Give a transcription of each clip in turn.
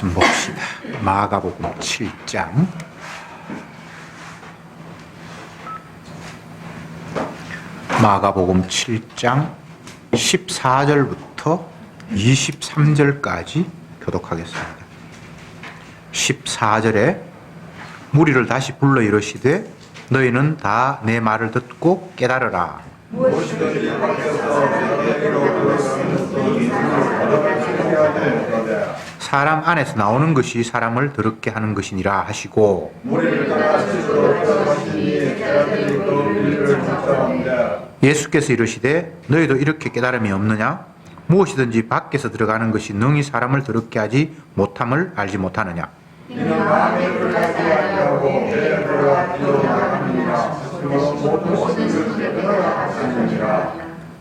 말씀 봅시다. 마가복음 7장 마가복음 7장 14절부터 23절까지 교독하겠습니다. 14절에 무리를 다시 불러 이르시되 너희는 다 내 말을 듣고 깨달으라. 사람 안에서 나오는 것이 사람을 더럽게 하는 것이니라 하시고, 예수께서 이르시되 너희도 이렇게 깨달음이 없느냐? 무엇이든지 밖에서 들어가는 것이 능히 사람을 더럽게 하지 못함을 알지 못하느냐?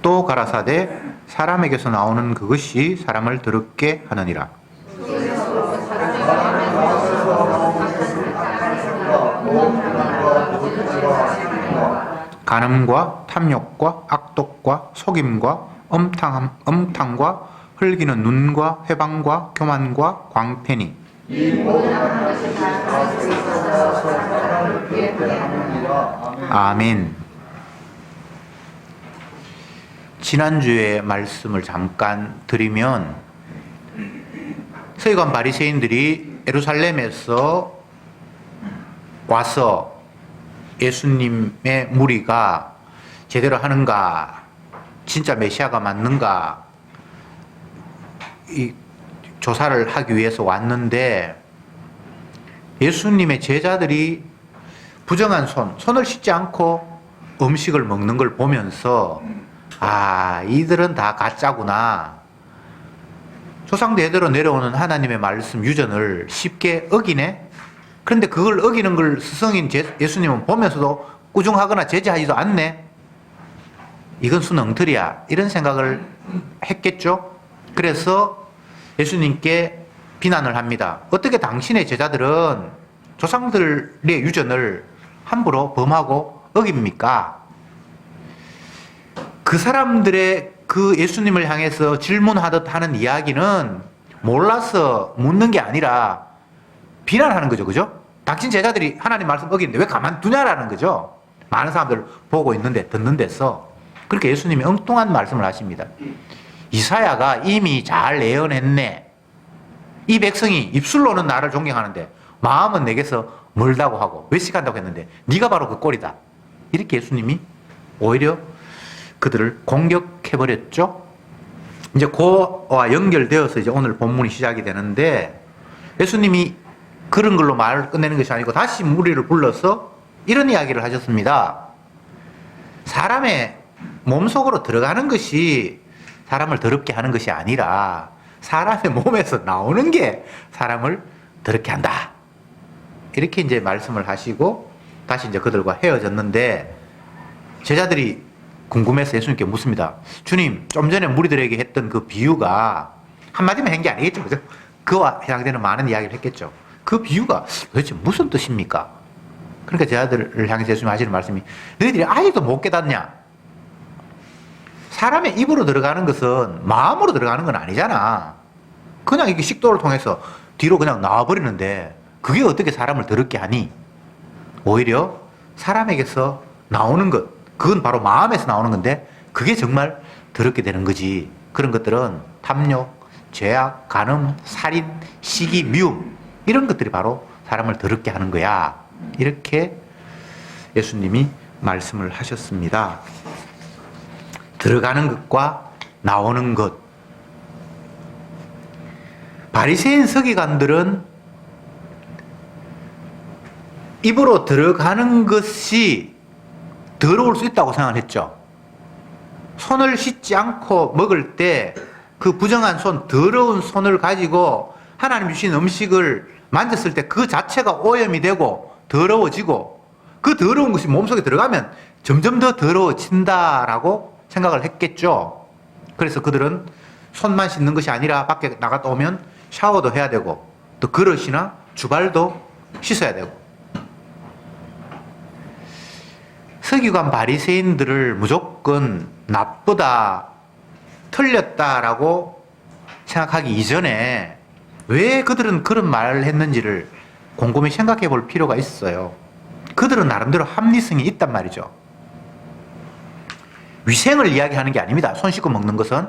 또 가라사대 사람에게서 나오는 그것이 사람을 더럽게 하느니라. 간음과 탐욕과 악독과 속임과 엄탕과 흘기는 눈과 회방과 교만과 광패니 아멘. 지난주에 말씀을 잠깐 드리면 서기관 바리새인들이 예루살렘에서 와서 예수님의 무리가 제대로 하는가, 진짜 메시아가 맞는가 이 조사를 하기 위해서 왔는데, 예수님의 제자들이 부정한 손을 씻지 않고 음식을 먹는 걸 보면서 이들은 다 가짜구나. 조상대대로 내려오는 하나님의 말씀 유전을 쉽게 어기네. 그런데 그걸 어기는 걸 스승인 예수님은 보면서도 꾸중하거나 제지하지도 않네. 이건 순엉터리야. 이런 생각을 했겠죠. 그래서 예수님께 비난을 합니다. 어떻게 당신의 제자들은 조상들의 유전을 함부로 범하고 어깁니까? 그 사람들의 그 예수님을 향해서 질문하듯 하는 이야기는 몰라서 묻는 게 아니라 비난하는 거죠. 그죠? 당신 제자들이 하나님 말씀 어기는데 왜 가만두냐라는 거죠. 많은 사람들 보고 있는데 듣는 데서. 그렇게 예수님이 엉뚱한 말씀을 하십니다. 이사야가 이미 잘 예언했네. 이 백성이 입술로는 나를 존경하는데 마음은 내게서 멀다고 하고 외식한다고 했는데 네가 바로 그 꼴이다. 이렇게 예수님이 오히려 그들을 공격해버렸죠. 이제 그와 연결되어서 이제 오늘 본문이 시작이 되는데, 예수님이 그런 걸로 말을 끝내는 것이 아니고 다시 무리를 불러서 이런 이야기를 하셨습니다. 사람의 몸속으로 들어가는 것이 사람을 더럽게 하는 것이 아니라 사람의 몸에서 나오는 게 사람을 더럽게 한다. 이렇게 이제 말씀을 하시고 다시 이제 그들과 헤어졌는데, 제자들이 궁금해서 예수님께 묻습니다. 주님, 좀 전에 무리들에게 했던 그 비유가 한마디만 한 게 아니겠죠. 그죠? 그와 해당되는 많은 이야기를 했겠죠. 그 비유가 도대체 무슨 뜻입니까? 그러니까 제자들을 향해서 예수님 하시는 말씀이, 너희들이 아직도 못 깨닫냐? 사람의 입으로 들어가는 것은 마음으로 들어가는 건 아니잖아. 그냥 이게 식도를 통해서 뒤로 그냥 나와버리는데 그게 어떻게 사람을 더럽게 하니? 오히려 사람에게서 나오는 것, 그건 바로 마음에서 나오는 건데 그게 정말 더럽게 되는 거지. 그런 것들은 탐욕, 죄악, 간음, 살인, 시기, 미움, 이런 것들이 바로 사람을 더럽게 하는 거야. 이렇게 예수님이 말씀을 하셨습니다. 들어가는 것과 나오는 것. 바리새인 서기관들은 입으로 들어가는 것이 더러울 수 있다고 생각을 했죠. 손을 씻지 않고 먹을 때 그 부정한 손, 더러운 손을 가지고 하나님 주신 음식을 만졌을 때 그 자체가 오염이 되고 더러워지고, 그 더러운 것이 몸속에 들어가면 점점 더 더러워진다라고 생각을 했겠죠. 그래서 그들은 손만 씻는 것이 아니라 밖에 나갔다 오면 샤워도 해야 되고 또 그릇이나 주발도 씻어야 되고, 서기관 바리새인들을 무조건 나쁘다, 틀렸다라고 생각하기 이전에 왜 그들은 그런 말을 했는지를 곰곰이 생각해 볼 필요가 있어요. 그들은 나름대로 합리성이 있단 말이죠. 위생을 이야기하는 게 아닙니다. 손 씻고 먹는 것은.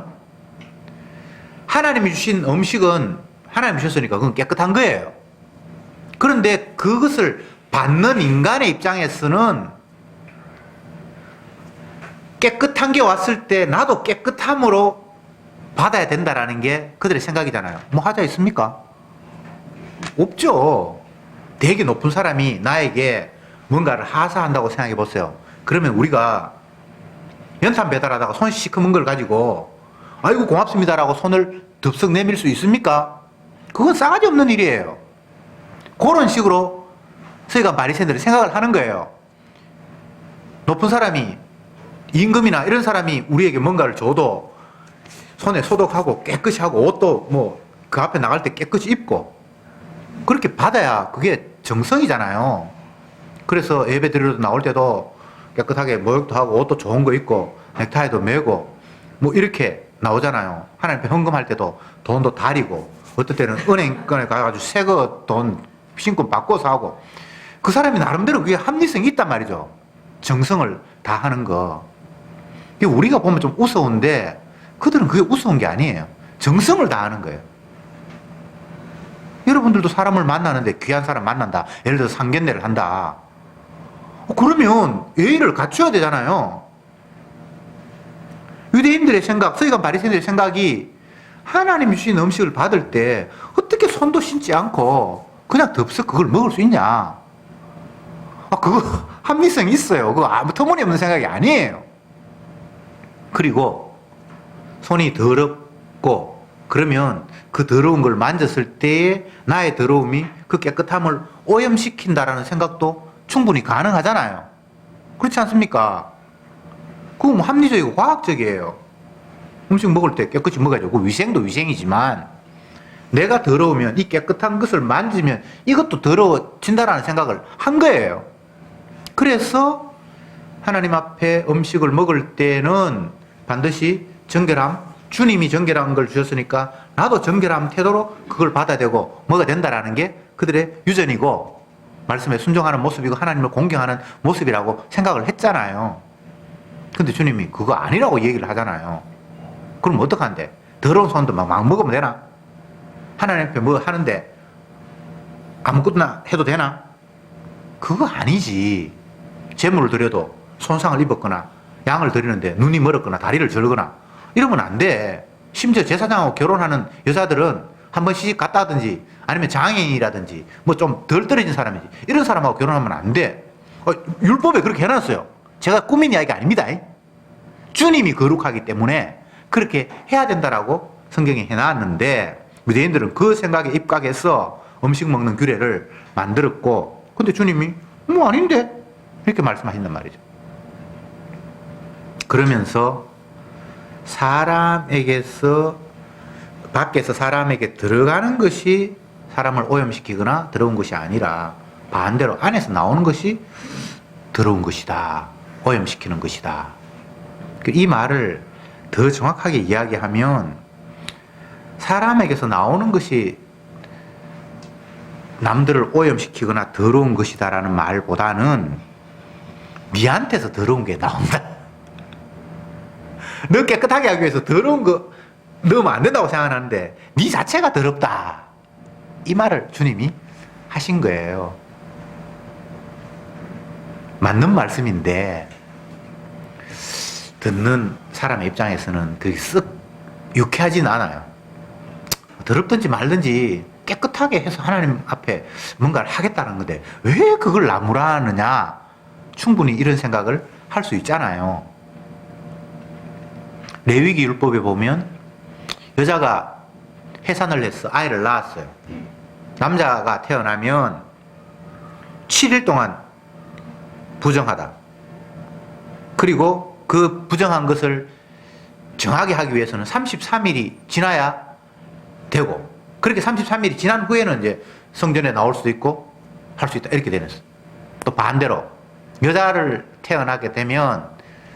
하나님이 주신 음식은 하나님이 주셨으니까 그건 깨끗한 거예요. 그런데 그것을 받는 인간의 입장에서는 깨끗한 게 왔을 때 나도 깨끗함으로 받아야 된다라는 게 그들의 생각이잖아요. 뭐 하자 있습니까? 없죠. 되게 높은 사람이 나에게 뭔가를 하사한다고 생각해 보세요. 그러면 우리가 연탄 배달하다가 손 시커먼 걸 가지고 아이고 고맙습니다라고 손을 덥석 내밀 수 있습니까? 그건 싸가지 없는 일이에요. 그런 식으로 서기관 바리새인들이 생각을 하는 거예요. 높은 사람이 임금이나 이런 사람이 우리에게 뭔가를 줘도 손에 소독하고 깨끗이 하고 옷도 뭐 그 앞에 나갈 때 깨끗이 입고 그렇게 받아야 그게 정성이잖아요. 그래서 예배 드리러 나올 때도 깨끗하게 목욕도 하고 옷도 좋은 거 입고 넥타이도 매고 뭐 이렇게 나오잖아요. 하나님 앞에 헌금할 때도 돈도 다리고 어떨 때는 은행권에 가가지고 새 거 돈 신고 바꿔서 하고 그 사람이 나름대로 그게 합리성이 있단 말이죠. 정성을 다하는 거. 우리가 보면 좀 우스운데 그들은 그게 우스운 게 아니에요. 정성을 다하는 거예요. 여러분들도 사람을 만나는데 귀한 사람 만난다. 예를 들어서 상견례를 한다. 그러면 예의를 갖춰야 되잖아요. 유대인들의 생각, 서기관 바리새인들의 생각이 하나님이 주신 음식을 받을 때 어떻게 손도 씻지 않고 그냥 덥석 그걸 먹을 수 있냐. 그거 합리성이 있어요. 그거 아무 터무니없는 생각이 아니에요. 그리고 손이 더럽고 그러면 그 더러운 걸 만졌을 때의 나의 더러움이 그 깨끗함을 오염시킨다라는 생각도 충분히 가능하잖아요. 그렇지 않습니까? 그건 뭐 합리적이고 과학적이에요. 음식 먹을 때 깨끗이 먹어야죠. 그 위생도 위생이지만 내가 더러우면 이 깨끗한 것을 만지면 이것도 더러워진다라는 생각을 한 거예요. 그래서 하나님 앞에 음식을 먹을 때는 반드시 정결함, 주님이 정결한 걸 주셨으니까 나도 정결한 태도로 그걸 받아야 되고 먹어야 된다라는 게 그들의 유전이고 말씀에 순종하는 모습이고 하나님을 공경하는 모습이라고 생각을 했잖아요. 근데 주님이 그거 아니라고 얘기를 하잖아요. 그럼 어떡한데? 더러운 손도 막 먹으면 되나? 하나님 앞에 뭐 하는데 아무것도나 해도 되나? 그거 아니지. 제물을 드려도 손상을 입었거나 양을 드리는데 눈이 멀었거나 다리를 절거나 이러면 안 돼. 심지어 제사장하고 결혼하는 여자들은 한 번 시집 갔다 하든지 아니면 장애인이라든지 뭐 좀 덜 떨어진 사람이지 이런 사람하고 결혼하면 안 돼. 율법에 그렇게 해놨어요. 제가 꾸민 이야기가 아닙니다. 주님이 거룩하기 때문에 그렇게 해야 된다라고 성경에 해놨는데 유대인들은 그 생각에 입각해서 음식 먹는 규례를 만들었고 근데 주님이 뭐 아닌데 이렇게 말씀하신단 말이죠. 그러면서 사람에게서 밖에서 사람에게 들어가는 것이 사람을 오염시키거나 더러운 것이 아니라 반대로 안에서 나오는 것이 더러운 것이다. 오염시키는 것이다. 이 말을 더 정확하게 이야기하면 사람에게서 나오는 것이 남들을 오염시키거나 더러운 것이다라는 말보다는 니한테서 더러운 게 나온다. 너 깨끗하게 하기 위해서 더러운 거 넣으면 안 된다고 생각하는데 니 자체가 더럽다. 이 말을 주님이 하신 거예요. 맞는 말씀인데 듣는 사람의 입장에서는 그게 쓱 유쾌하진 않아요. 더럽든지 말든지 깨끗하게 해서 하나님 앞에 뭔가를 하겠다는 건데 왜 그걸 나무라느냐. 충분히 이런 생각을 할 수 있잖아요. 레위기 율법에 보면 여자가 해산을 해서 아이를 낳았어요. 남자가 태어나면 7일 동안 부정하다. 그리고 그 부정한 것을 정하게 하기 위해서는 33일이 지나야 되고 그렇게 33일이 지난 후에는 이제 성전에 나올 수도 있고 할 수 있다. 이렇게 되는 거예요. 또 반대로 여자를 태어나게 되면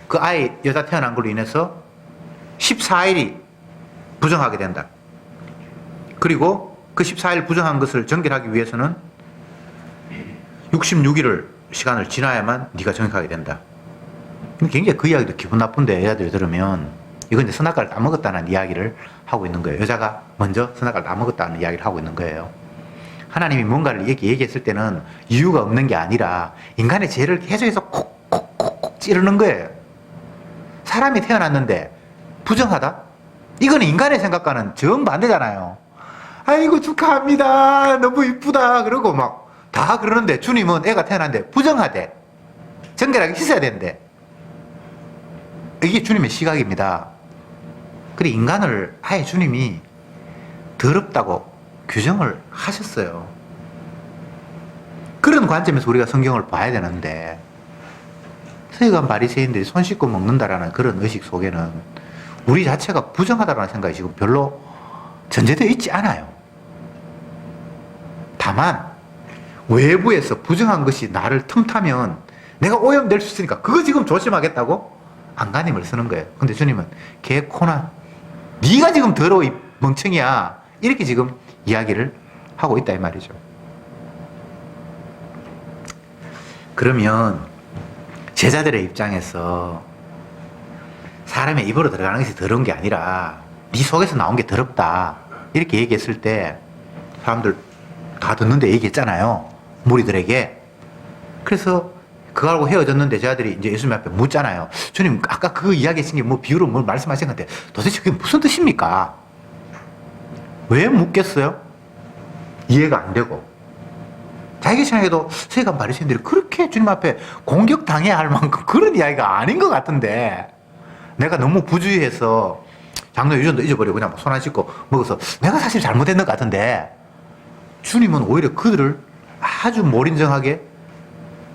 그 아이 여자 태어난 걸로 인해서 14일이 부정하게 된다. 그리고 그 14일 부정한 것을 정결하기 위해서는 66일을 시간을 지나야만 네가 정직하게 된다. 굉장히 그 이야기도 기분 나쁜데 여자들이 들으면 이건 이제 선악과를 다 먹었다는 이야기를 하고 있는 거예요. 여자가 먼저 선악과를 다 먹었다는 이야기를 하고 있는 거예요. 하나님이 뭔가를 얘기했을 때는 이유가 없는 게 아니라 인간의 죄를 계속해서 콕콕콕콕 찌르는 거예요. 사람이 태어났는데 부정하다? 이건 인간의 생각과는 정반대잖아요. 아이고 축하합니다. 너무 이쁘다. 그러고 막 다 그러는데 주님은 애가 태어났는데 부정하대. 정결하게 씻어야 된대. 이게 주님의 시각입니다. 그래 인간을 아예 주님이 더럽다고 규정을 하셨어요. 그런 관점에서 우리가 성경을 봐야 되는데 서기관 바리새인들이 손 씻고 먹는다라는 그런 의식 속에는 우리 자체가 부정하다라는 생각이 지금 별로 전제되어 있지 않아요. 다만 외부에서 부정한 것이 나를 틈타면 내가 오염될 수 있으니까 그거 지금 조심하겠다고 안간힘을 쓰는 거예요. 근데 주님은 개코나 네가 지금 더러워 이 멍청이야 이렇게 지금 이야기를 하고 있다 이 말이죠. 그러면 제자들의 입장에서 사람의 입으로 들어가는 것이 더러운 게 아니라 네 속에서 나온 게 더럽다 이렇게 얘기했을 때 사람들 다 듣는데 얘기했잖아요. 무리들에게. 그래서 그거 알고 헤어졌는데 제자들이 이제 예수님 앞에 묻잖아요. 주님 아까 그 이야기하신 게 뭐 비유로 뭘 말씀하신 건데 도대체 그게 무슨 뜻입니까? 왜 묻겠어요? 이해가 안 되고 자기 생각에도 서기관 바리새인들이 그렇게 주님 앞에 공격당해야 할 만큼 그런 이야기가 아닌 것 같은데 내가 너무 부주의해서 장로 유전도 잊어버리고 그냥 손 안 씻고 먹어서 내가 사실 잘못했는 것 같은데 주님은 오히려 그들을 아주 몰인정하게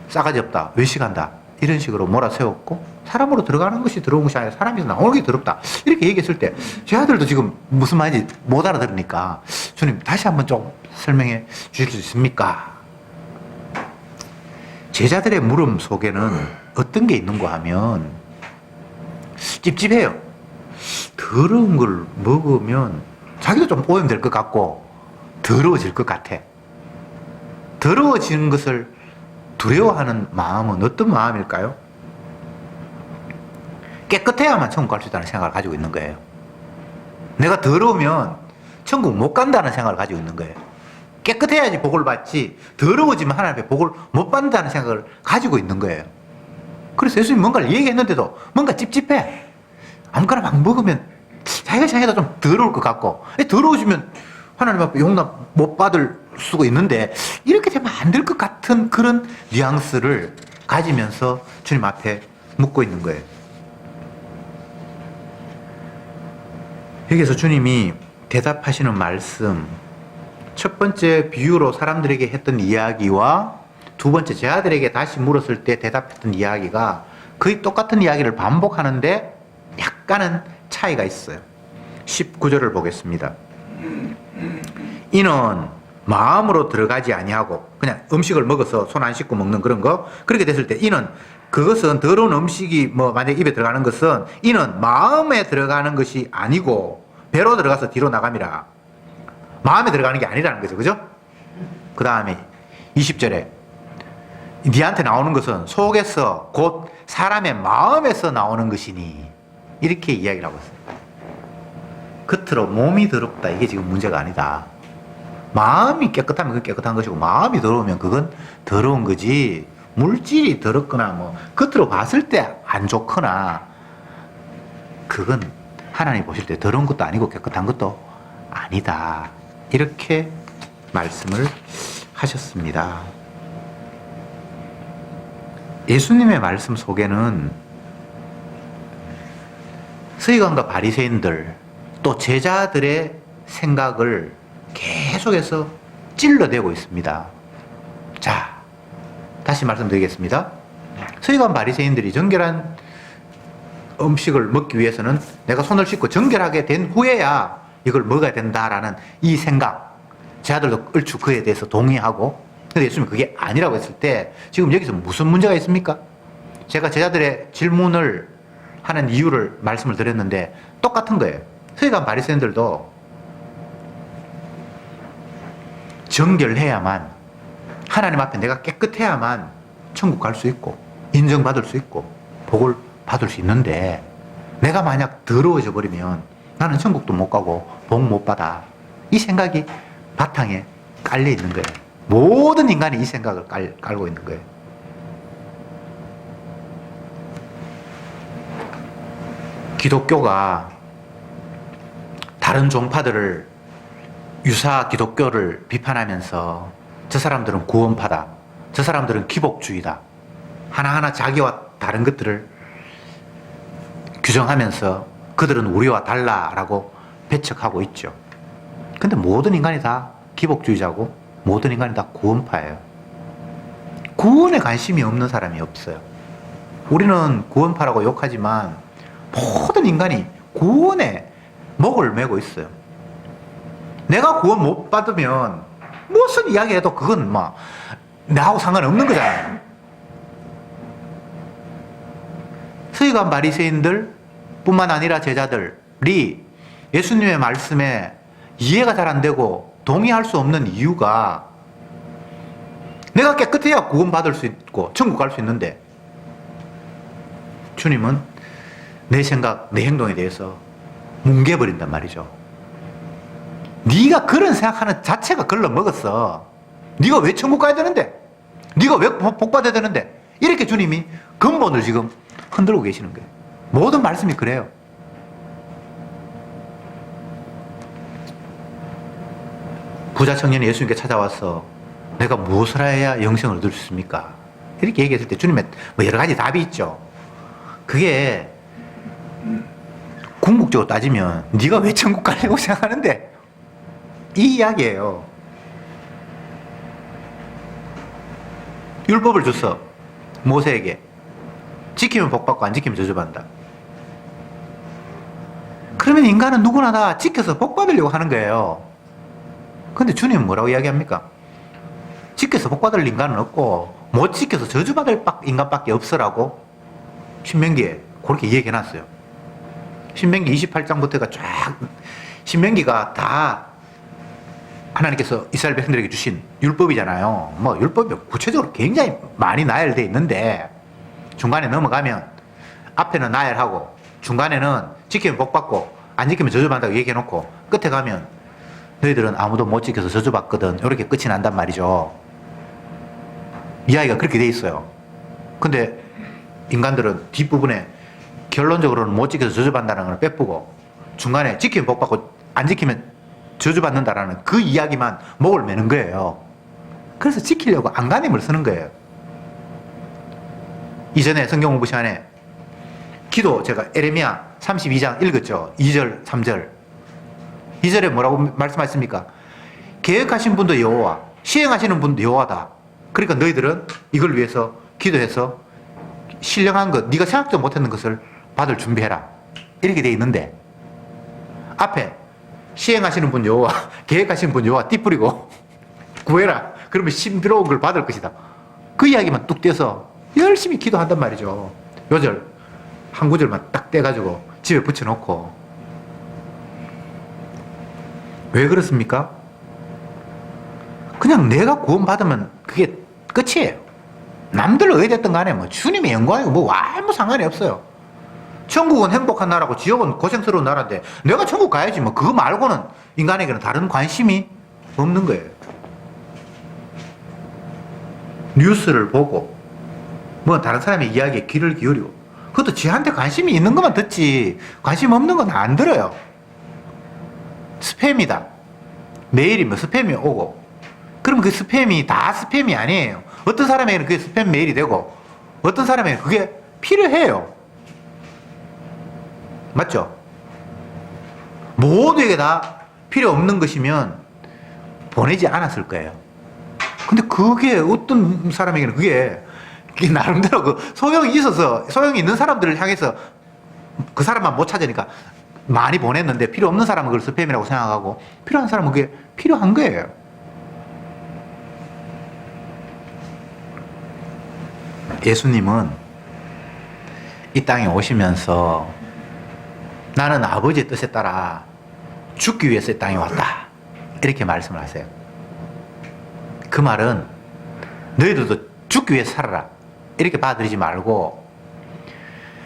싸가지 없다, 외식한다 이런 식으로 몰아세웠고 사람으로 들어가는 것이 더러운 것이 아니라 사람에서 나오는 게 더럽다 이렇게 얘기했을 때 제 아들도 지금 무슨 말인지 못 알아들으니까 주님 다시 한번 좀 설명해 주실 수 있습니까? 제자들의 물음 속에는 어떤 게 있는가 하면 찝찝해요. 더러운 걸 먹으면 자기도 좀 오염될 것 같고 더러워질 것 같아. 더러워지는 것을 두려워하는 마음은 어떤 마음일까요? 깨끗해야만 천국 갈 수 있다는 생각을 가지고 있는 거예요. 내가 더러우면 천국 못 간다는 생각을 가지고 있는 거예요. 깨끗해야지 복을 받지 더러워지면 하나님 앞에 복을 못 받는다는 생각을 가지고 있는 거예요. 그래서 예수님이 뭔가를 얘기했는데도 뭔가 찝찝해. 아무거나 막 먹으면 자기가 생각해도 좀 더러울 것 같고 더러워지면 하나님 앞에 용납 못 받을 수가 있는데 이렇게 되면 안 될 것 같은 그런 뉘앙스를 가지면서 주님 앞에 묻고 있는 거예요. 여기서 주님이 대답하시는 말씀 첫 번째 비유로 사람들에게 했던 이야기와 두 번째 제자들에게 다시 물었을 때 대답했던 이야기가 거의 똑같은 이야기를 반복하는데 약간은 차이가 있어요. 19절을 보겠습니다. 이는 마음으로 들어가지 아니하고 그냥 음식을 먹어서 손 안 씻고 먹는 그런 거 그렇게 됐을 때 이는 그것은 더러운 음식이 뭐 만약에 입에 들어가는 것은 이는 마음에 들어가는 것이 아니고 배로 들어가서 뒤로 나감이라. 마음에 들어가는 게 아니라는 거죠. 그죠? 그 다음에 20절에 니한테 나오는 것은 속에서 곧 사람의 마음에서 나오는 것이니 이렇게 이야기를 하고 있어요. 겉으로 몸이 더럽다 이게 지금 문제가 아니다. 마음이 깨끗하면 그건 깨끗한 것이고 마음이 더러우면 그건 더러운 거지 물질이 더럽거나 뭐 겉으로 봤을 때 안 좋거나 그건 하나님 보실 때 더러운 것도 아니고 깨끗한 것도 아니다. 이렇게 말씀을 하셨습니다. 예수님의 말씀 속에는 서기관과 바리새인들 또 제자들의 생각을 계속해서 찔러대고 있습니다. 자, 다시 말씀드리겠습니다. 서기관 바리새인들이 정결한 음식을 먹기 위해서는 내가 손을 씻고 정결하게 된 후에야 이걸 먹어야 된다라는 이 생각, 제자들도 얼추 그에 대해서 동의하고, 근데 예수님이 그게 아니라고 했을 때 지금 여기서 무슨 문제가 있습니까? 제가 제자들의 질문을 하는 이유를 말씀을 드렸는데 똑같은 거예요. 서기관 바리새인들도 정결해야만, 하나님 앞에 내가 깨끗해야만 천국 갈 수 있고 인정받을 수 있고 복을 받을 수 있는데, 내가 만약 더러워져 버리면 나는 천국도 못 가고 복 못 받아. 이 생각이 바탕에 깔려 있는 거예요. 모든 인간이 이 생각을 깔고 있는 거예요. 기독교가 다른 종파들을, 유사 기독교를 비판하면서 저 사람들은 구원파다, 저 사람들은 기복주의다, 하나하나 자기와 다른 것들을 규정하면서 그들은 우리와 달라라고 배척하고 있죠. 근데 모든 인간이 다 기복주의자고 모든 인간이 다 구원파예요. 구원에 관심이 없는 사람이 없어요. 우리는 구원파라고 욕하지만 모든 인간이 구원에 목을 메고 있어요. 내가 구원 못 받으면 무슨 이야기해도 그건 뭐 나하고 상관없는 거잖아요. 서기관 바리새인들 뿐만 아니라 제자들이 예수님의 말씀에 이해가 잘 안 되고 동의할 수 없는 이유가, 내가 깨끗해야 구원받을 수 있고 천국 갈 수 있는데 주님은 내 생각, 내 행동에 대해서 뭉개버린단 말이죠. 네가 그런 생각하는 자체가 걸러먹었어. 네가 왜 천국 가야 되는데? 네가 왜 복 받아야 되는데? 이렇게 주님이 근본을 지금 흔들고 계시는 거예요. 모든 말씀이 그래요. 부자 청년이 예수님께 찾아와서 내가 무엇을 해야 영생을 얻을 수 있습니까? 이렇게 얘기했을 때 주님의 뭐 여러 가지 답이 있죠. 그게 궁극적으로 따지면 네가 왜 천국 가려고 생각하는데? 이 이야기예요. 율법을 줬어, 모세에게. 지키면 복받고 안 지키면 저주받는다. 그러면 인간은 누구나 다 지켜서 복받으려고 하는 거예요. 근데 주님은 뭐라고 이야기합니까? 지켜서 복받을 인간은 없고 못 지켜서 저주받을 인간밖에 없으라고 신명기에 그렇게 얘기해놨어요. 신명기 28장부터가 쫙, 신명기가 다 하나님께서 이스라엘 백성들에게 주신 율법이잖아요. 뭐 율법이 구체적으로 굉장히 많이 나열되어 있는데, 중간에 넘어가면 앞에는 나열하고 중간에는 지키면 복받고 안 지키면 저주받는다고 얘기해놓고 끝에 가면 너희들은 아무도 못 지켜서 저주받거든, 이렇게 끝이 난단 말이죠. 이야기가 그렇게 돼 있어요. 근데 인간들은 뒷부분에 결론적으로는 못 지켜서 저주받는다는 걸 빼쁘고 중간에 지키면 복받고 안 지키면 저주받는다라는 그 이야기만 목을 매는 거예요. 그래서 지키려고 안간힘을 쓰는 거예요. 이전에 성경 공부 시간에 기도, 제가 에레미야 32장 읽었죠. 2절, 3절. 2절에 뭐라고 말씀하십니까? 계획하신 분도 여호와, 시행하시는 분도 여호와다. 그러니까 너희들은 이걸 위해서 기도해서 신령한 것, 네가 생각도 못했는 것을 받을 준비해라. 이렇게 돼 있는데 앞에 시행하시는 분 여호와, 계획하시는 분 여호와 띠뿌리고 구해라. 그러면 신비로운 걸 받을 것이다. 그 이야기만 뚝 떼서 열심히 기도한단 말이죠. 요절 한 구절만 딱 떼가지고 집에 붙여놓고. 왜 그렇습니까? 그냥 내가 구원받으면 그게 끝이에요. 남들 어디 됐든 간에 뭐 주님의 영광이고 뭐 아무 상관이 없어요. 천국은 행복한 나라고 지옥은 고생스러운 나라인데 내가 천국 가야지 뭐, 그거 말고는 인간에게는 다른 관심이 없는 거예요. 뉴스를 보고 뭐 다른 사람의 이야기에 귀를 기울이고, 그것도 지한테 관심이 있는 것만 듣지 관심 없는 건 안 들어요. 스팸이다, 메일이 뭐 스팸이 오고, 그럼 그 스팸이 다 스팸이 아니에요. 어떤 사람에게는 그게 스팸 메일이 되고 어떤 사람에게는 그게 필요해요. 맞죠? 모두에게 다 필요 없는 것이면 보내지 않았을 거예요. 근데 그게 어떤 사람에게는 그게 나름대로 그 소용이 있어서, 소용이 있는 사람들을 향해서 그 사람만 못 찾으니까 많이 보냈는데, 필요 없는 사람은 그걸 스팸이라고 생각하고 필요한 사람은 그게 필요한 거예요. 예수님은 이 땅에 오시면서 나는 아버지의 뜻에 따라 죽기 위해서 이 땅에 왔다, 이렇게 말씀을 하세요. 그 말은 너희들도 죽기 위해 살아라 이렇게 받아들이지 말고,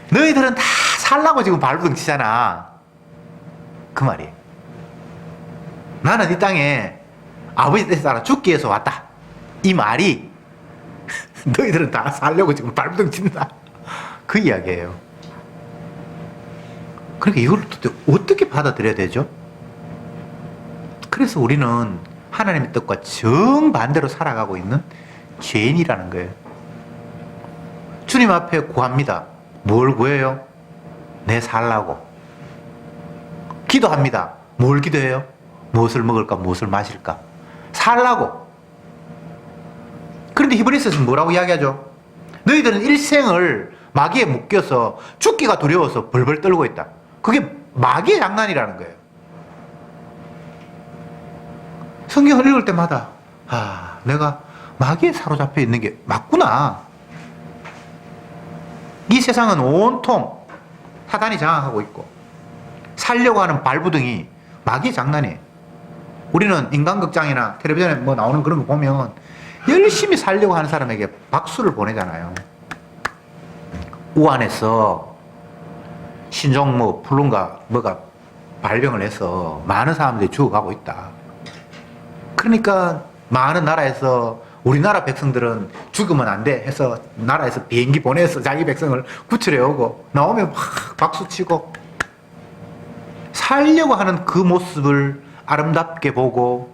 너희들은 다 살라고 지금 발버둥 치잖아, 그 말이에요. 나는 이 땅에 아버지 뜻에 따라 죽기 위해서 왔다, 이 말이 너희들은 다 살려고 지금 발버둥 친다, 그 이야기예요. 그러니까 이걸 어떻게 받아들여야 되죠? 그래서 우리는 하나님의 뜻과 정반대로 살아가고 있는 죄인이라는 거예요. 주님 앞에 구합니다. 뭘 구해요? 내 살라고. 기도합니다. 뭘 기도해요? 무엇을 먹을까, 무엇을 마실까? 살라고. 그런데 히브리서에서는 뭐라고 이야기하죠? 너희들은 일생을 마귀에 묶여서 죽기가 두려워서 벌벌 떨고 있다. 그게 마귀의 장난이라는 거예요. 성경을 읽을 때마다 내가 마귀에 사로잡혀 있는 게 맞구나. 이 세상은 온통 사단이 장악하고 있고 살려고 하는 발부둥이 마귀의 장난이에요. 우리는 인간극장이나 텔레비전에 뭐 나오는 그런 거 보면 열심히 살려고 하는 사람에게 박수를 보내잖아요. 우한에서 신종 플루인가 뭐가 발병을 해서 많은 사람들이 죽어가고 있다. 그러니까 많은 나라에서 우리나라 백성들은 죽으면 안 돼 해서 나라에서 비행기 보내서 자기 백성을 구출해 오고, 나오면 막 박수치고, 살려고 하는 그 모습을 아름답게 보고,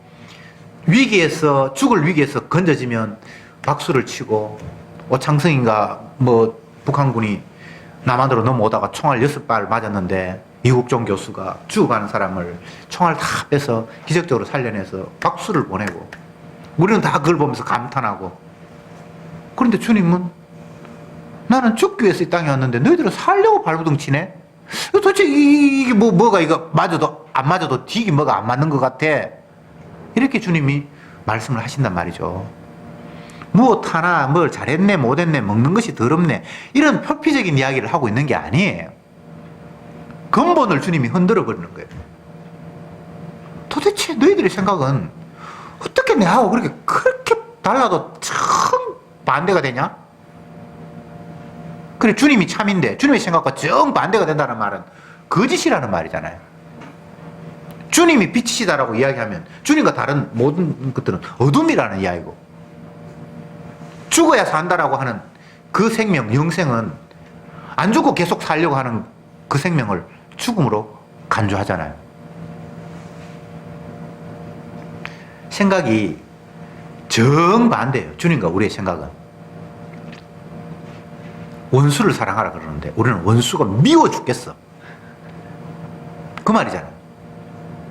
위기에서, 죽을 위기에서 건져지면 박수를 치고, 오창성인가 뭐 북한군이 남한으로 넘어오다가 총알 6발 맞았는데 이국종 교수가 죽어가는 사람을 총알 다 빼서 기적적으로 살려내서 박수를 보내고, 우리는 다 그걸 보면서 감탄하고. 그런데 주님은 나는 죽기 위해서 이 땅에 왔는데 너희들은 살려고 발부둥 치네? 도대체 이게 뭐가 이거 맞아도 안 맞아도 딕이 뭐가 안 맞는 것 같아, 이렇게 주님이 말씀을 하신단 말이죠. 무엇 하나 뭘 잘했네 못했네, 먹는 것이 더럽네, 이런 표피적인 이야기를 하고 있는 게 아니에요. 근본을 주님이 흔들어 버리는 거예요. 도대체 너희들의 생각은 어떻게 내하고 그렇게 달라도 참 반대가 되냐? 그래, 주님이 참인데 주님의 생각과 정반대가 된다는 말은 거짓이라는 말이잖아요. 주님이 빛이시다라고 이야기하면 주님과 다른 모든 것들은 어둠이라는 이야기고, 죽어야 산다라고 하는 그 생명, 영생은 안 죽고 계속 살려고 하는 그 생명을 죽음으로 간주하잖아요. 생각이 정반대예요. 주님과 우리의 생각은. 원수를 사랑하라 그러는데 우리는 원수가 미워 죽겠어, 그 말이잖아요.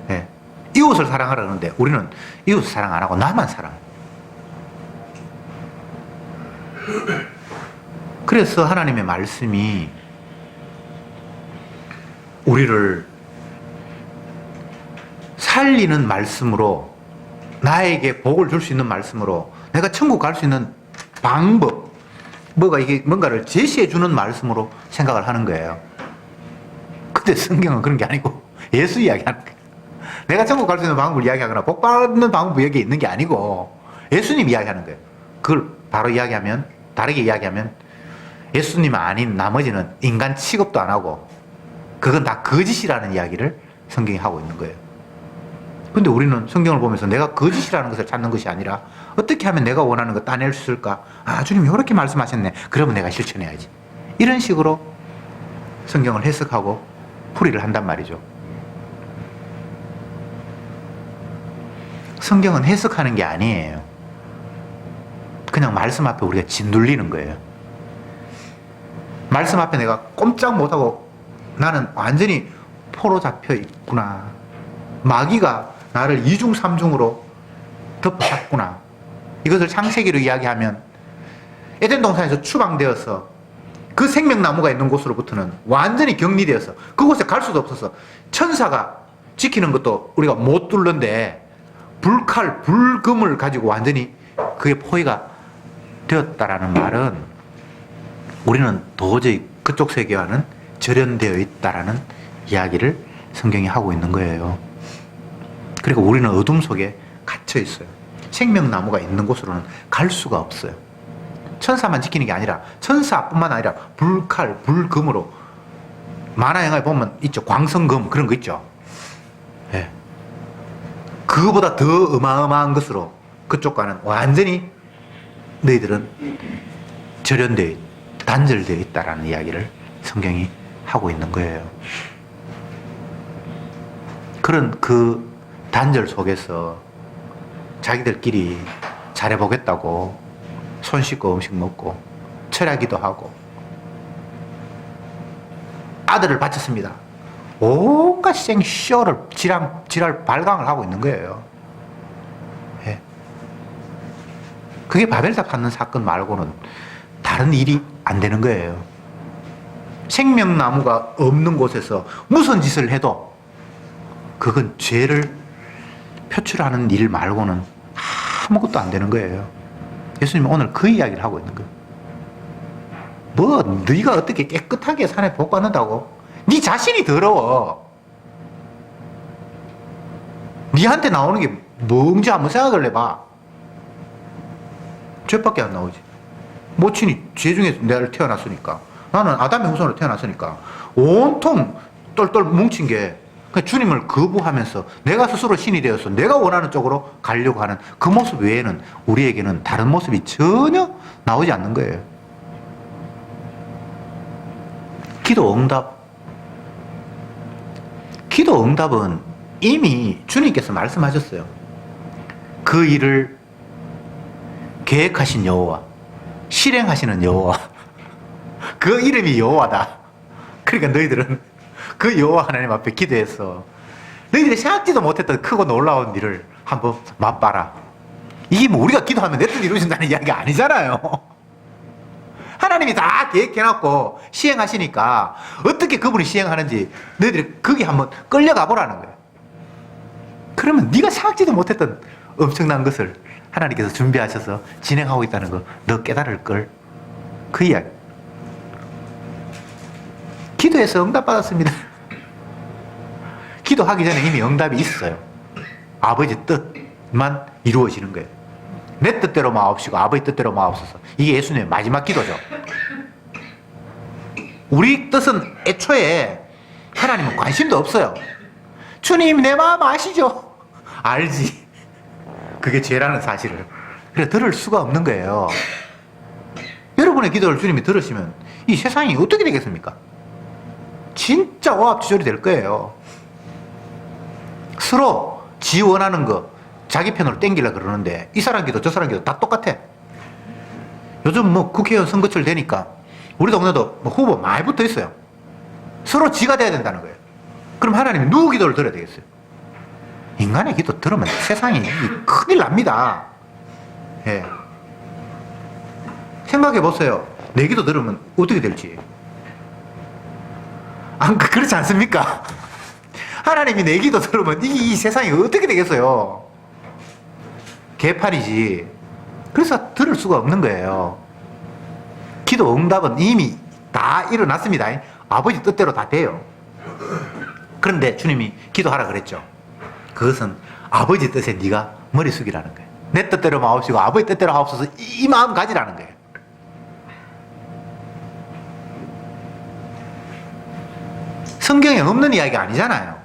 네. 이웃을 사랑하라 그러는데 우리는 이웃을 사랑 안 하고 나만 사랑해. 그래서 하나님의 말씀이 우리를 살리는 말씀으로, 나에게 복을 줄 수 있는 말씀으로, 내가 천국 갈 수 있는 방법, 뭔가를 제시해 주는 말씀으로 생각을 하는 거예요. 근데 성경은 그런 게 아니고 예수 이야기하는 거예요. 내가 천국 갈 수 있는 방법을 이야기하거나 복 받는 방법이 여기 있는 게 아니고 예수님 이야기하는 거예요. 그걸 바로 이야기하면, 다르게 이야기하면 예수님 아닌 나머지는 인간 취급도 안 하고 그건 다 거짓이라는 이야기를 성경이 하고 있는 거예요. 근데 우리는 성경을 보면서 내가 거짓이라는 것을 찾는 것이 아니라 어떻게 하면 내가 원하는 거 따낼 수 있을까? 주님이 이렇게 말씀하셨네. 그러면 내가 실천해야지. 이런 식으로 성경을 해석하고 풀이를 한단 말이죠. 성경은 해석하는 게 아니에요. 그냥 말씀 앞에 우리가 짓눌리는 거예요. 말씀 앞에 내가 꼼짝 못하고 나는 완전히 포로 잡혀 있구나, 마귀가 나를 이중삼중으로 덮어놨구나, 이것을 창세기로 이야기하면 에덴 동산에서 추방되어서 그 생명나무가 있는 곳으로부터는 완전히 격리되어서 그곳에 갈 수도 없어서 천사가 지키는 것도 우리가 못 뚫는데 불칼, 불금을 가지고 완전히 그게 포위가 되었다라는 말은 우리는 도저히 그쪽 세계와는 절연되어 있다라는 이야기를 성경이 하고 있는 거예요. 그리고 우리는 어둠 속에 갇혀 있어요. 생명나무가 있는 곳으로는 갈 수가 없어요. 천사만 지키는 게 아니라 천사뿐만 아니라 불칼, 불금으로 만화 영화에 보면 있죠. 광선금 그런 거 있죠. 예. 그거보다 더 어마어마한 것으로 그쪽과는 완전히 너희들은 절연되어 단절되어 있다라는 이야기를 성경이 하고 있는 거예요. 그런 그 단절 속에서 자기들끼리 잘해보겠다고 손 씻고 음식 먹고 철야기도 하고 아들을 바쳤습니다. 온갖 생쇼를 지랄 발광을 하고 있는 거예요. 예. 그게 바벨탑 받는 사건 말고는 다른 일이 안 되는 거예요. 생명나무가 없는 곳에서 무슨 짓을 해도 그건 죄를 표출하는 일 말고는 아무것도 안 되는 거예요. 예수님은 오늘 그 이야기를 하고 있는 거예요. 뭐 네가 어떻게 깨끗하게 산에 복 받는다고? 네 자신이 더러워. 네한테 나오는 게 뭔지 한번 생각을 해봐. 죄밖에 안 나오지. 모친이 죄 중에서 내가 태어났으니까, 나는 아담의 후손으로 태어났으니까 온통 똘똘 뭉친 게 주님을 거부하면서 내가 스스로 신이 되어서 내가 원하는 쪽으로 가려고 하는 그 모습 외에는 우리에게는 다른 모습이 전혀 나오지 않는 거예요. 기도 응답은 이미 주님께서 말씀하셨어요. 그 일을 계획하신 여호와, 실행하시는 여호와, 그 이름이 여호와다. 그러니까 너희들은 그 여호와 하나님 앞에 기도해서 너희들이 생각지도 못했던 크고 놀라운 일을 한번 맛봐라. 이게 뭐 우리가 기도하면 내 뜻 이루어진다는 이야기가 아니잖아요. 하나님이 다 계획해놨고 시행하시니까 어떻게 그분이 시행하는지 너희들이 거기 한번 끌려가 보라는 거예요. 그러면 네가 생각지도 못했던 엄청난 것을 하나님께서 준비하셔서 진행하고 있다는 거 너 깨달을걸. 그 이야기. 기도해서 응답받았습니다. 기도하기 전에 이미 응답이 있어요. 아버지 뜻만 이루어지는 거예요. 내 뜻대로 마옵시고 아버지 뜻대로 마옵소서. 이게 예수님의 마지막 기도죠. 우리 뜻은 애초에 하나님은 관심도 없어요. 주님 내 마음 아시죠? 알지. 그게 죄라는 사실을. 그래 들을 수가 없는 거예요. 여러분의 기도를 주님이 들으시면 이 세상이 어떻게 되겠습니까? 진짜 오합지졸이 될 거예요. 서로 지 원하는 거 자기 편으로 땡기려고 그러는데 이 사람 기도 저 사람 기도 다 똑같아. 요즘 뭐 국회의원 선거철 되니까 우리 동네도 뭐 후보 많이 붙어 있어요. 서로 지가 돼야 된다는 거예요. 그럼 하나님이 누구 기도를 들어야 되겠어요? 인간의 기도 들으면 세상이 큰일 납니다. 예. 생각해 보세요. 내 기도 들으면 어떻게 될지. 그렇지 않습니까? 하나님이 내 기도 들으면 이 세상이 어떻게 되겠어요? 개판이지. 그래서 들을 수가 없는 거예요. 기도 응답은 이미 다 일어났습니다. 아버지 뜻대로 다 돼요. 그런데 주님이 기도하라 그랬죠. 그것은 아버지 뜻에 네가 머리 숙이라는 거예요. 내 뜻대로 마옵시고 아버지 뜻대로 하옵소서, 이 마음 가지라는 거예요. 성경에 없는 이야기가 아니잖아요.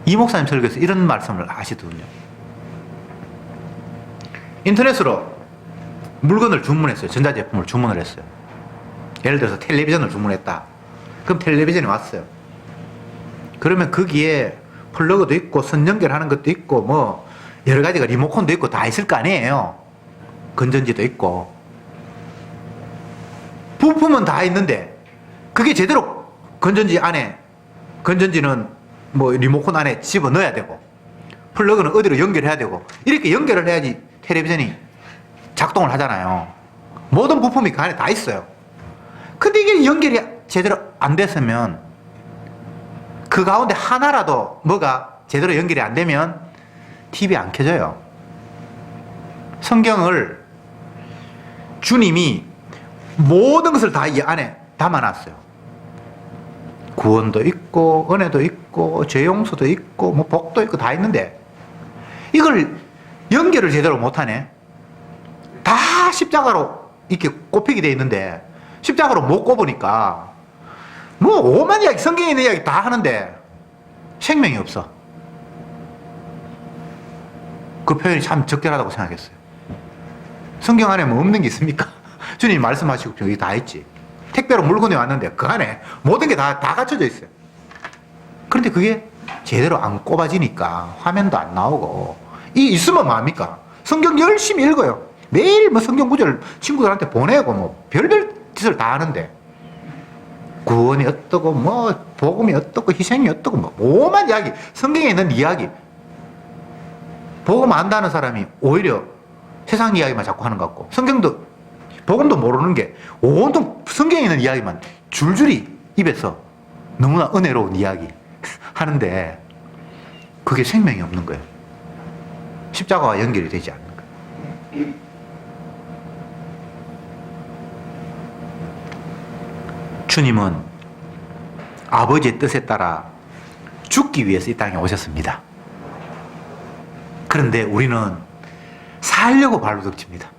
이 목사님 설교에서 이런 말씀을 하시더군요. 인터넷으로 물건을 주문했어요. 전자제품을 주문을 했어요. 예를 들어서 텔레비전을 주문했다. 그럼 텔레비전이 왔어요. 그러면 거기에 플러그도 있고 선 연결하는 것도 있고 뭐 여러 가지가 리모컨도 있고 다 있을 거 아니에요. 건전지도 있고 부품은 다 있는데 그게 제대로 건전지는 뭐 리모컨 안에 집어 넣어야 되고 플러그는 어디로 연결해야 되고 이렇게 연결을 해야지 텔레비전이 작동을 하잖아요. 모든 부품이 그 안에 다 있어요. 근데 이게 연결이 제대로 안 됐으면 그 가운데 하나라도 뭐가 제대로 연결이 안 되면 TV 안 켜져요. 성경을 주님이 모든 것을 다 이 안에 담아놨어요. 구원도 있고 은혜도 있고 죄 용서도 있고 뭐 복도 있고 다 있는데 이걸 연결을 제대로 못하네. 다 십자가로 이렇게 꼽히게 돼 있는데 십자가로 못 꼽으니까 뭐 오만 이야기, 성경에 있는 이야기 다 하는데 생명이 없어. 그 표현이 참 적절하다고 생각했어요. 성경 안에 뭐 없는 게 있습니까? 주님 말씀하시고 여기 다 있지. 택배로 물건이 왔는데 그 안에 모든 게 다 갖춰져 있어요. 그런데 그게 제대로 안 꼽아지니까 화면도 안 나오고, 이 있으면 뭐합니까? 성경 열심히 읽어요. 매일 뭐 성경 구절 친구들한테 보내고 뭐 별별 짓을 다 하는데 구원이 어떠고 뭐 복음이 어떠고 희생이 어떠고 뭐 오만 이야기, 성경에 있는 이야기, 복음 안다는 사람이 오히려 세상 이야기만 자꾸 하는 것 같고, 성경도 복음도 모르는 게 온통 성경에 있는 이야기만 줄줄이 입에서 너무나 은혜로운 이야기 하는데 그게 생명이 없는 거예요. 십자가와 연결이 되지 않는 거예요. 주님은 아버지의 뜻에 따라 죽기 위해서 이 땅에 오셨습니다. 그런데 우리는 살려고 발버둥칩니다.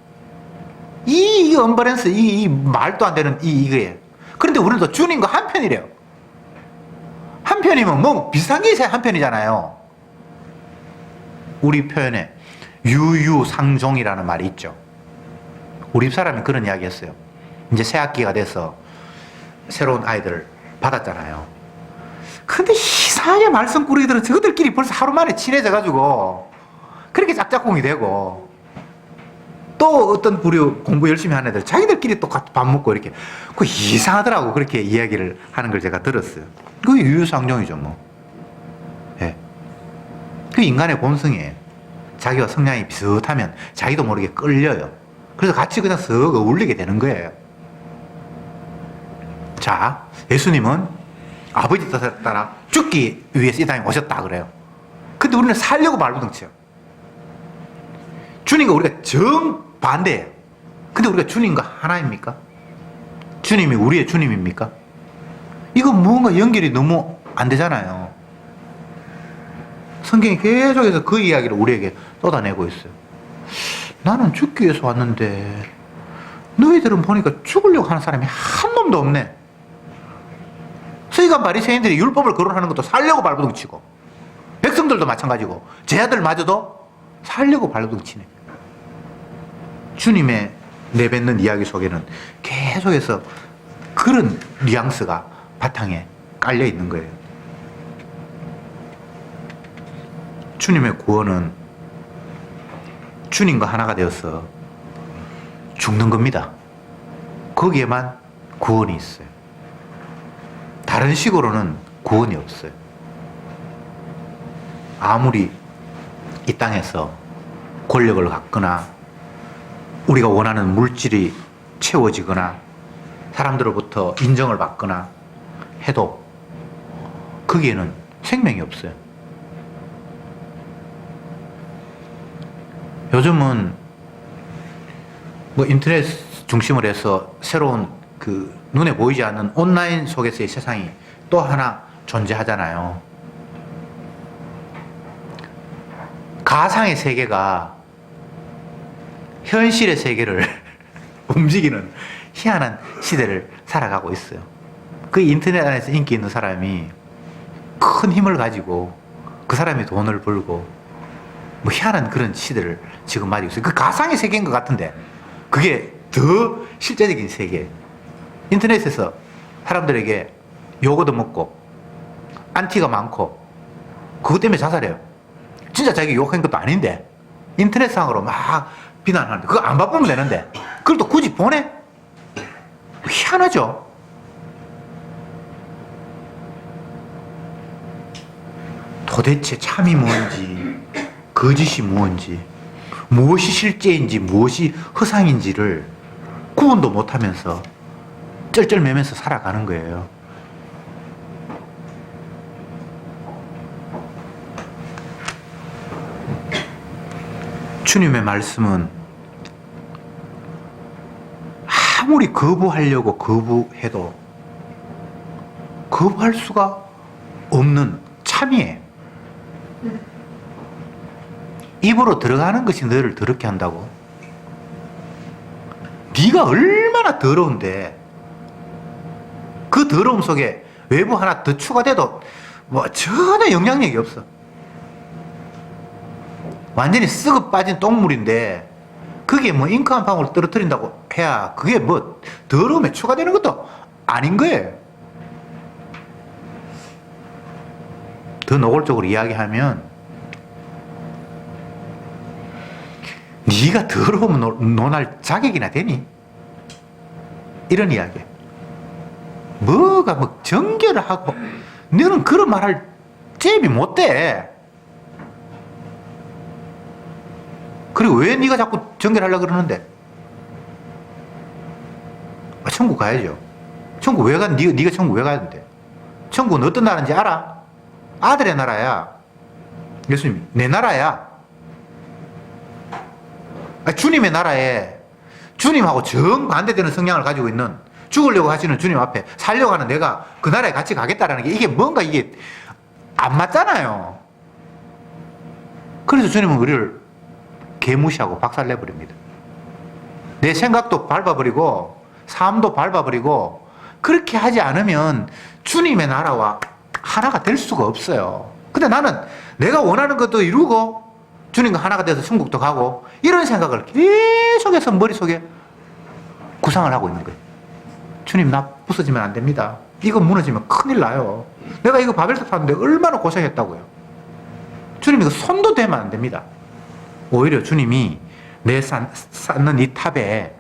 이 언밸런스, 이 말도 안 되는 이거예요. 그런데 우리는 또 주님과 한편이래요. 한편이면 뭐 비슷한 게 있어야 한편이잖아요. 우리 표현에 유유상종이라는 말이 있죠. 우리 사람이 그런 이야기 했어요. 이제 새 학기가 돼서 새로운 아이들을 받았잖아요. 근데 이상하게 말썽꾸러기들은 저들끼리 벌써 하루 만에 친해져가지고 그렇게 짝짝꿍이 되고, 또 어떤 우리 공부 열심히 하는 애들 자기들끼리 또 밥 먹고 이렇게, 그 이상하더라고. 그렇게 이야기를 하는 걸 제가 들었어요. 그게 유유상종이죠 뭐. 예. 그 인간의 본성이에요. 자기와 성향이 비슷하면 자기도 모르게 끌려요. 그래서 같이 그냥 썩 어울리게 되는 거예요. 자, 예수님은 아버지 뜻에 따라 죽기 위해서 이 땅에 오셨다 그래요. 근데 우리는 살려고 발버둥쳐요. 주님과 우리가 정반대예요. 근데 우리가 주님과 하나입니까? 주님이 우리의 주님입니까? 이거 무언가 연결이 너무 안 되잖아요. 성경이 계속해서 그 이야기를 우리에게 쏟아내고 있어요. 나는 죽기 위해서 왔는데 너희들은 보니까 죽으려고 하는 사람이 한 놈도 없네. 서기관 바리새인들이 율법을 거론하는 것도 살려고 발버둥치고, 백성들도 마찬가지고 제자들마저도 살려고 발버둥치네. 주님의 내뱉는 이야기 속에는 계속해서 그런 뉘앙스가 바탕에 깔려 있는 거예요. 주님의 구원은 주님과 하나가 되어서 죽는 겁니다. 거기에만 구원이 있어요. 다른 식으로는 구원이 없어요. 아무리 이 땅에서 권력을 갖거나 우리가 원하는 물질이 채워지거나 사람들로부터 인정을 받거나 해도 거기에는 생명이 없어요. 요즘은 뭐 인터넷 중심으로 해서 새로운 그 눈에 보이지 않는 온라인 속에서의 세상이 또 하나 존재하잖아요. 가상의 세계가 현실의 세계를 움직이는 희한한 시대를 살아가고 있어요. 그 인터넷 안에서 인기 있는 사람이 큰 힘을 가지고 그 사람이 돈을 벌고 뭐 희한한 그런 시대를 지금 맞이하고 있어요. 그 가상의 세계인 것 같은데 그게 더 실제적인 세계. 인터넷에서 사람들에게 욕 얻어먹고 안티가 많고 그것 때문에 자살해요. 진짜 자기 욕한 것도 아닌데 인터넷상으로 막 비난하는데 그거 안 바쁘면 되는데 그걸 또 굳이 보내? 희한하죠. 도대체 참이 뭔지 거짓이 뭔지 무엇이 실제인지 무엇이 허상인지를 구분도 못하면서 쩔쩔매면서 살아가는 거예요. 주님의 말씀은 아무리 거부하려고 거부해도 거부할 수가 없는 참이에요. 입으로 들어가는 것이 너를 더럽게 한다고. 네가 얼마나 더러운데 그 더러움 속에 외부 하나 더 추가돼도 뭐 전혀 영향력이 없어. 완전히 썩어 빠진 똥물인데 그게 뭐 잉크 한 방울 떨어뜨린다고 해야 그게 뭐 더러움에 추가되는 것도 아닌 거예요. 더 노골적으로 이야기하면 네가 더러우면 논할 자격이나 되니? 이런 이야기. 뭐가 뭐 정결을 하고 너는 그런 말할 잽이 못 돼. 그리고 왜 네가 자꾸 정결하려고 그러는데? 천국 가야죠. 천국 왜 가? 네가 천국 왜 가야 된대? 천국은 어떤 나라인지 알아? 아들의 나라야. 예수님, 내 나라야. 주님의 나라에 주님하고 정반대되는 성향을 가지고 있는, 죽으려고 하시는 주님 앞에 살려고 하는 내가 그 나라에 같이 가겠다라는 게 이게 뭔가 이게 안 맞잖아요. 그래서 주님은 우리를 개무시하고 박살내버립니다. 내 생각도 밟아버리고 삶도 밟아버리고 그렇게 하지 않으면 주님의 나라와 하나가 될 수가 없어요. 근데 나는 내가 원하는 것도 이루고 주님과 하나가 돼서 천국도 가고 이런 생각을 계속해서 머릿속에 구상을 하고 있는 거예요. 주님, 나 부서지면 안 됩니다. 이거 무너지면 큰일 나요. 내가 이거 바벨탑 하는데 얼마나 고생했다고요. 주님, 이거 손도 대면 안 됩니다. 오히려 주님이 내 쌓는 이 탑에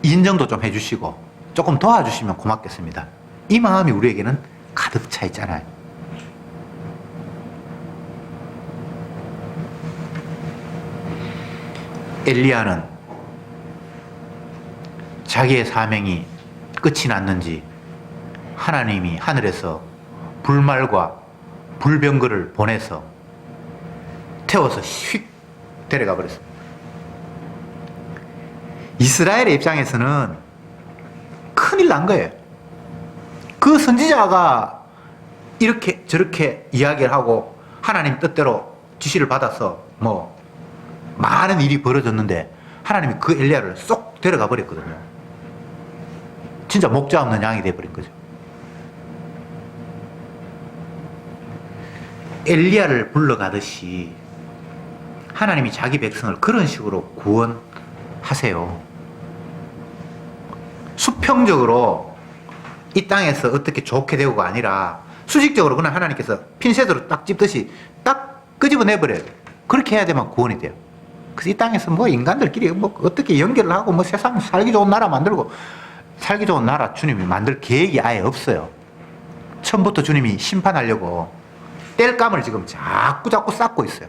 인정도 좀 해주시고 조금 도와주시면 고맙겠습니다. 이 마음이 우리에게는 가득 차 있잖아요. 엘리야는 자기의 사명이 끝이 났는지 하나님이 하늘에서 불말과 불병거를 보내서 태워서 휙 데려가 버렸어요. 이스라엘의 입장에서는 큰일 난 거예요. 그 선지자가 이렇게 저렇게 이야기를 하고 하나님 뜻대로 지시를 받아서 뭐 많은 일이 벌어졌는데 하나님이 그 엘리야를 쏙 데려가 버렸거든요. 진짜 목자 없는 양이 돼버린 거죠. 엘리야를 불러가듯이 하나님이 자기 백성을 그런 식으로 구원하세요. 수평적으로 이 땅에서 어떻게 좋게 되고가 아니라 수직적으로 그냥 하나님께서 핀셋으로 딱 찝듯이 딱 끄집어내버려요. 그렇게 해야 되면 구원이 돼요. 그래서 이 땅에서 뭐 인간들끼리 뭐 어떻게 연결을 하고 뭐 세상 살기 좋은 나라 만들고 살기 좋은 나라 주님이 만들 계획이 아예 없어요. 처음부터 주님이 심판하려고 뗄감을 지금 자꾸 쌓고 있어요.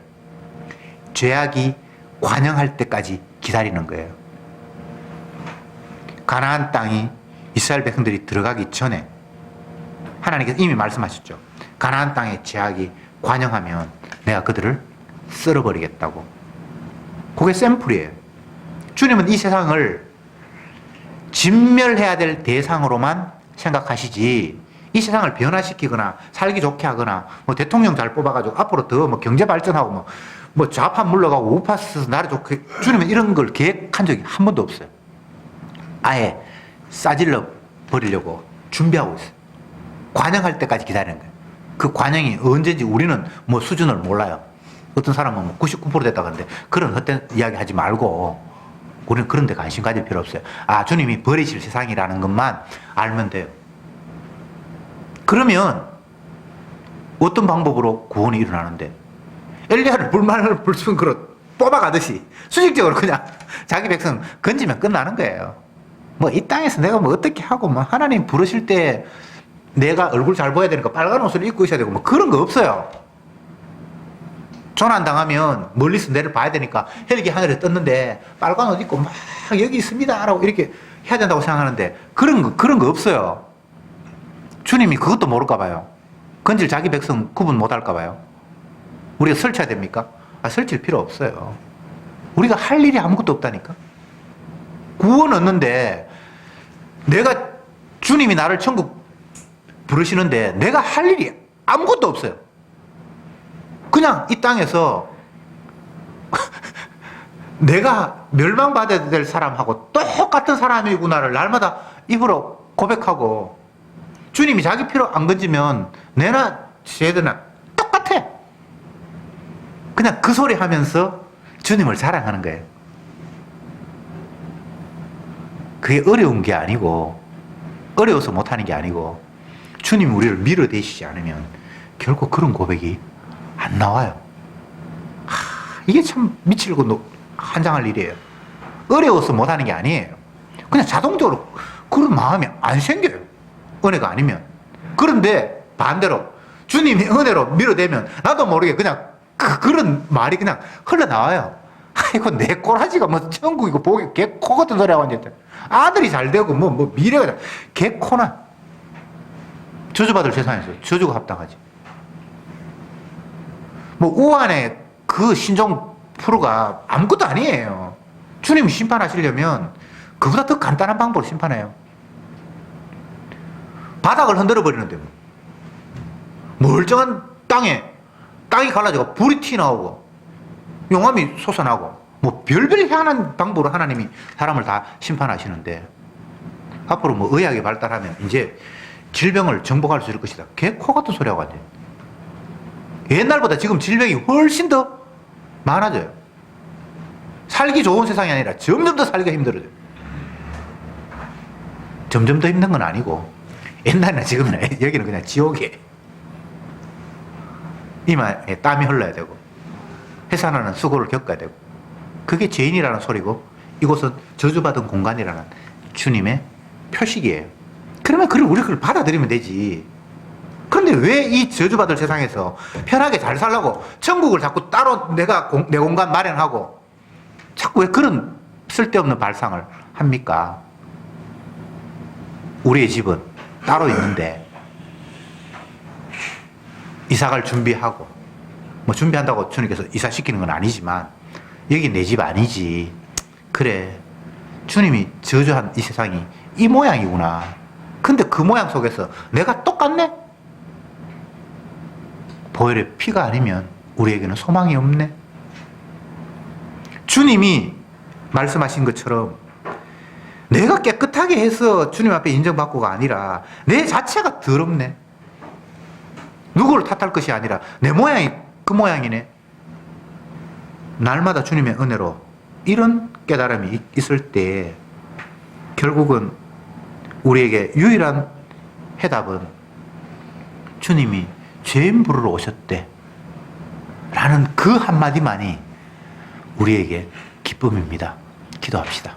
죄악이 관영할 때까지 기다리는 거예요. 가나안 땅이 이스라엘 백성들이 들어가기 전에 하나님께서 이미 말씀하셨죠. 가나안 땅의 죄악이 관영하면 내가 그들을 쓸어버리겠다고. 그게 샘플이에요. 주님은 이 세상을 진멸해야 될 대상으로만 생각하시지 이 세상을 변화시키거나 살기 좋게 하거나 뭐 대통령 잘 뽑아가지고 앞으로 더 뭐 경제 발전하고 뭐 좌파 물러가고 우파 써서 나라 좋게, 주님은 이런 걸 계획한 적이 한 번도 없어요. 아예 싸질러 버리려고 준비하고 있어요. 관영할 때까지 기다리는 거예요. 그 관영이 언제인지 우리는 뭐 수준을 몰라요. 어떤 사람은 뭐 99% 됐다 그러는데 그런 헛된 이야기 하지 말고 우리는 그런 데 관심 가질 필요 없어요. 아, 주님이 버리실 세상이라는 것만 알면 돼요. 그러면 어떤 방법으로 구원이 일어나는데 엘리야를 불만을 불순 그릇 뽑아가듯이 수직적으로 그냥 자기 백성 건지면 끝나는 거예요. 뭐 이 땅에서 내가 뭐 어떻게 하고 뭐 하나님 부르실 때 내가 얼굴 잘 보여야 되니까 빨간 옷을 입고 있어야 되고 뭐 그런 거 없어요. 조난 당하면 멀리서 내를 봐야 되니까 헬기 하늘에 떴는데 빨간 옷 입고 막 여기 있습니다 라고 이렇게 해야 된다고 생각하는데 그런 거 없어요. 주님이 그것도 모를까 봐요. 건질 자기 백성 구분 못 할까 봐요. 우리가 설쳐야 됩니까? 설칠 필요 없어요. 우리가 할 일이 아무것도 없다니까. 구원 얻는데 내가 주님이 나를 천국 부르시는데 내가 할 일이 아무것도 없어요. 그냥 이 땅에서 내가 멸망받아야 될 사람하고 똑같은 사람이구나를 날마다 입으로 고백하고, 주님이 자기 피로 안 건지면 내나 쟤들나 똑같아. 그냥 그 소리 하면서 주님을 자랑하는 거예요. 그게 어려운 게 아니고, 어려워서 못하는 게 아니고, 주님이 우리를 밀어대시지 않으면 결국 그런 고백이 안 나와요. 이게 참 미치고 한장할 일이에요. 어려워서 못하는 게 아니에요. 그냥 자동적으로 그런 마음이 안 생겨요. 은혜가 아니면. 그런데 반대로 주님이 은혜로 밀어대면 나도 모르게 그냥 그런 말이 그냥 흘러나와요. 아이고, 내 꼬라지가 뭐 천국이고 복이 개코 같은 소리 하고 앉았대. 아들이 잘 되고 뭐 미래가 개코나. 저주받을 세상에서 저주가 합당하지. 뭐 우한의 그 신종 프로가 아무것도 아니에요. 주님이 심판하시려면 그보다 더 간단한 방법으로 심판해요. 바닥을 흔들어 버리는데 뭐. 멀쩡한 땅이 갈라지고 불이 튀어나오고 용암이 솟아나고 뭐 별별 희한한 방법으로 하나님이 사람을 다 심판하시는데, 앞으로 뭐 의학이 발달하면 이제 질병을 정복할 수 있을 것이다. 개코 같은 소리하고 앉아요. 옛날보다 지금 질병이 훨씬 더 많아져요. 살기 좋은 세상이 아니라 점점 더 살기가 힘들어져요. 점점 더 힘든 건 아니고, 옛날이나 지금이나 여기는 그냥 지옥이에요. 이마에 땀이 흘러야 되고, 회사나는 수고를 겪어야 되고, 그게 죄인이라는 소리고, 이곳은 저주받은 공간이라는 주님의 표식이에요. 그러면 우리 그걸 받아들이면 되지. 그런데 왜 이 저주받을 세상에서 편하게 잘 살라고 천국을 자꾸 따로 내 공간 마련하고 자꾸 왜 그런 쓸데없는 발상을 합니까? 우리의 집은 따로 있는데 이사갈 준비하고, 뭐 준비한다고 주님께서 이사시키는 건 아니지만 여기 내 집 아니지. 그래, 주님이 저주한 이 세상이 이 모양이구나. 근데 그 모양 속에서 내가 똑같네? 보혈의 피가 아니면 우리에게는 소망이 없네. 주님이 말씀하신 것처럼 내가 깨끗하게 해서 주님 앞에 인정받고가 아니라 내 자체가 더럽네. 누구를 탓할 것이 아니라 내 모양이 그 모양이네. 날마다 주님의 은혜로 이런 깨달음이 있을 때 결국은 우리에게 유일한 해답은 주님이 죄인 부르러 오셨대 라는 그 한마디만이 우리에게 기쁨입니다. 기도합시다.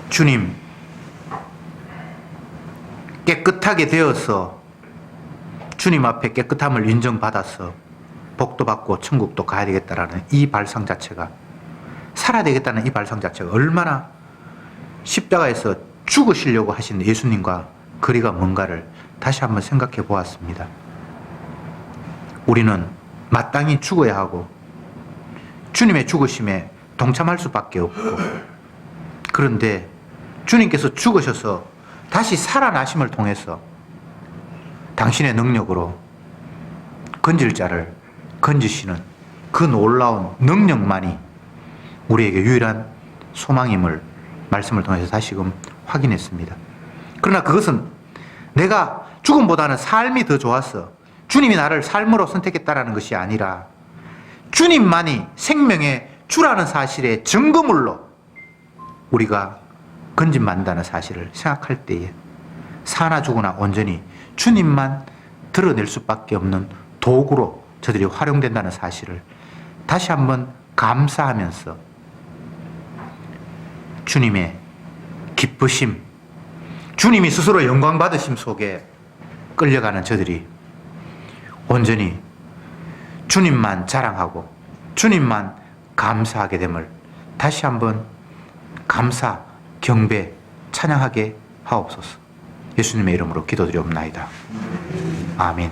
주님, 깨끗하게 되어서 주님 앞에 깨끗함을 인정받아서 복도 받고 천국도 가야 되겠다라는 이 발상 자체가, 살아야 되겠다는 이 발상 자체가 얼마나 십자가에서 죽으시려고 하신 예수님과 거리가 뭔가를 다시 한번 생각해 보았습니다. 우리는 마땅히 죽어야 하고 주님의 죽으심에 동참할 수밖에 없고, 그런데 주님께서 죽으셔서 다시 살아나심을 통해서 당신의 능력으로 건질 자를 건지시는 그 놀라운 능력만이 우리에게 유일한 소망임을 말씀을 통해서 다시금 확인했습니다. 그러나 그것은 내가 죽음보다는 삶이 더 좋아서 주님이 나를 삶으로 선택했다라는 것이 아니라 주님만이 생명의 주라는 사실의 증거물로 우리가 건진받는다는 사실을 생각할 때에 사나 죽으나 온전히 주님만 드러낼 수밖에 없는 도구로 저들이 활용된다는 사실을 다시 한번 감사하면서 주님의 기쁘심, 주님이 스스로 영광 받으심 속에 끌려가는 저들이 온전히 주님만 자랑하고 주님만 감사하게 됨을 다시 한번 감사, 경배, 찬양하게 하옵소서. 예수님의 이름으로 기도드리옵나이다. 아멘.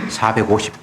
457